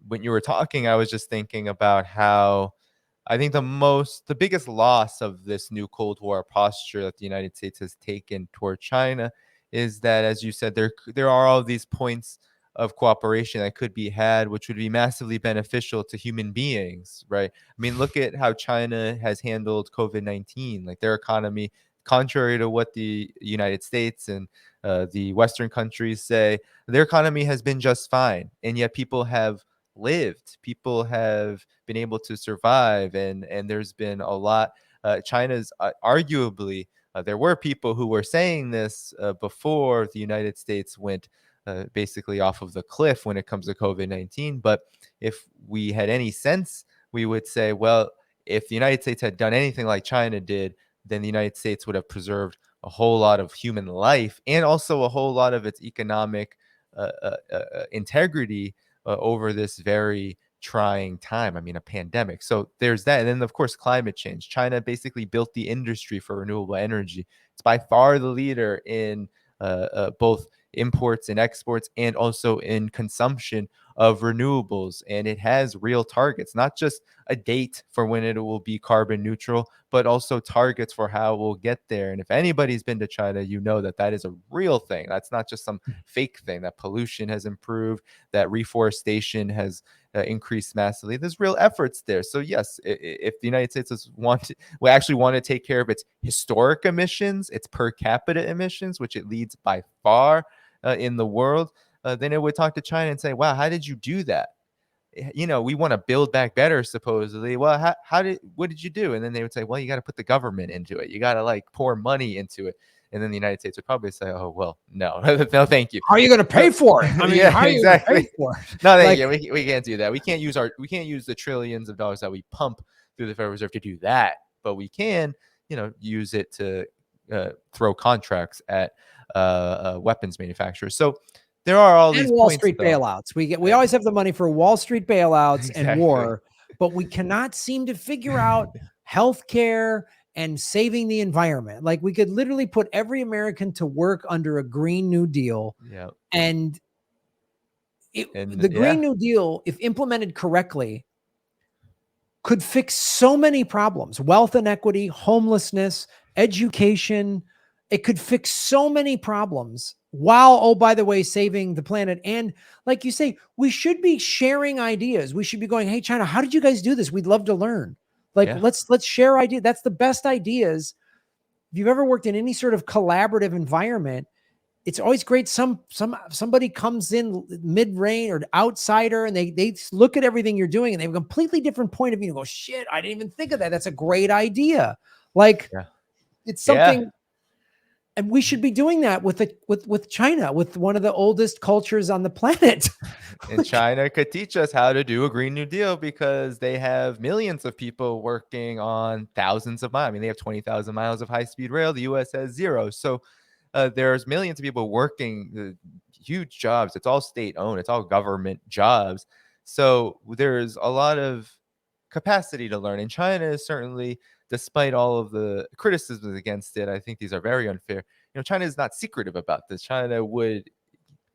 when you were talking, I was just thinking about how I think the biggest loss of this new Cold War posture that the United States has taken toward China is that, as you said, there are all these points of cooperation that could be had, which would be massively beneficial to human beings, right? I mean, look at how China has handled COVID-19, like their economy, contrary to what the United States and the Western countries say, their economy has been just fine, and yet people have lived. People have been able to survive, and there's been a lot. China's arguably there were people who were saying this before the United States went basically off of the cliff when it comes to COVID-19. But if we had any sense, we would say, well, if the United States had done anything like China did, then the United States would have preserved a whole lot of human life and also a whole lot of its economic integrity over this very trying time. I mean, a pandemic. So there's that. And then, of course, climate change. China basically built the industry for renewable energy. It's by far the leader in both imports and exports and also in consumption of renewables. And it has real targets, not just a date for when it will be carbon neutral, but also targets for how we'll get there. And if anybody's been to China, you know that that is a real thing. That's not just some fake thing. That pollution has improved, that reforestation has increased massively. There's real efforts there. So yes, if the United States we actually want to take care of its historic emissions, its per capita emissions, which it leads by far in the world, then it would talk to China and say, wow, how did you do that? We want to build back better, supposedly. Well, what did you do? And then they would say, well, you got to put the government into it. You got to like pour money into it. And then the United States would probably say, oh, well, no, no, thank you. How are you going to pay for it? I mean, yeah, how are exactly. you going to pay for it? No, thank you. We can't do that. We can't use the trillions of dollars that we pump through the Federal Reserve to do that. But we can, use it to throw contracts at weapons manufacturers. So there are all these Wall points, Street though. bailouts. We always have the money for Wall Street bailouts Exactly. and war, but we cannot seem to figure out healthcare and saving the environment. Like we could literally put every American to work under a Green New Deal. Yeah. And the Green New Deal, if implemented correctly, could fix so many problems: wealth inequity, homelessness, education. It could fix so many problems while, oh, by the way, saving the planet. And like you say, we should be sharing ideas. We should be going, hey, China, how did you guys do this? We'd love to learn. Like, let's share ideas. That's the best ideas. If you've ever worked in any sort of collaborative environment, it's always great. Somebody comes in mid-range or outsider, and they look at everything you're doing, and they have a completely different point of view. And go, shit, I didn't even think of that. That's a great idea. Like, it's something. Yeah. And we should be doing that with China, with one of the oldest cultures on the planet. And China could teach us how to do a Green New Deal because they have millions of people working on thousands of miles. I mean, they have 20,000 miles of high-speed rail. The U.S. has 0. So there's millions of people working huge jobs. It's all state-owned. It's all government jobs. So there's a lot of capacity to learn. And China is certainly, despite all of the criticisms against it, I think these are very unfair. China is not secretive about this. China would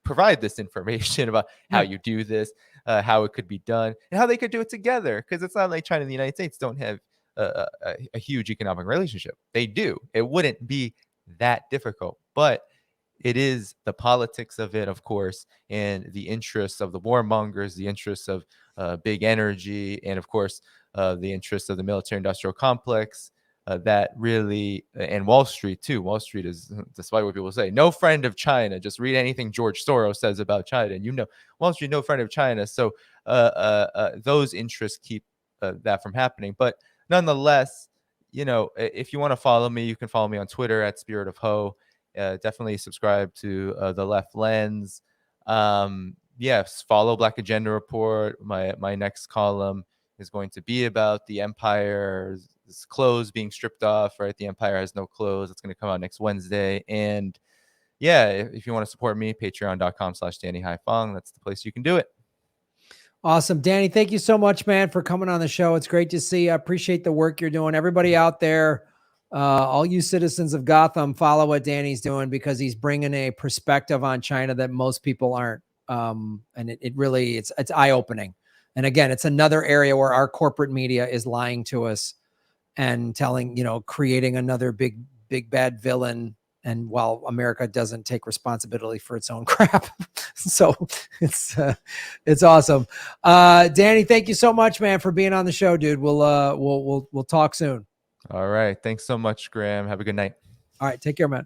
provide this information about how you do this, how it could be done, and how they could do it together. Because it's not like China and the United States don't have a huge economic relationship. They do. It wouldn't be that difficult. But it is the politics of it, of course, and the interests of the warmongers, the interests of big energy, and of course, the interests of the military-industrial complex that really, and Wall Street too. Wall Street is, despite what people say, no friend of China. Just read anything George Soros says about China, and Wall Street, no friend of China. So those interests keep that from happening. But nonetheless, if you want to follow me, you can follow me on Twitter at Spirit of Ho. Definitely subscribe to The Left Lens. Yes, follow Black Agenda Report. My next column is going to be about the empire's clothes being stripped off, right? The empire has no clothes. It's going to come out next Wednesday. And yeah, if you want to support me, patreon.com/Danny Haiphong. That's the place you can do it. Awesome. Danny, thank you so much, man, for coming on the show. It's great to see you. I appreciate the work you're doing. Everybody out there, all you citizens of Gotham, follow what Danny's doing because he's bringing a perspective on China that most people aren't. And it really, it's eye-opening. And again, it's another area where our corporate media is lying to us and telling, creating another big bad villain. And while America doesn't take responsibility for its own crap. So it's awesome. Danny, thank you so much, man, for being on the show, dude. We'll talk soon. All right. Thanks so much, Graham. Have a good night. All right. Take care, man.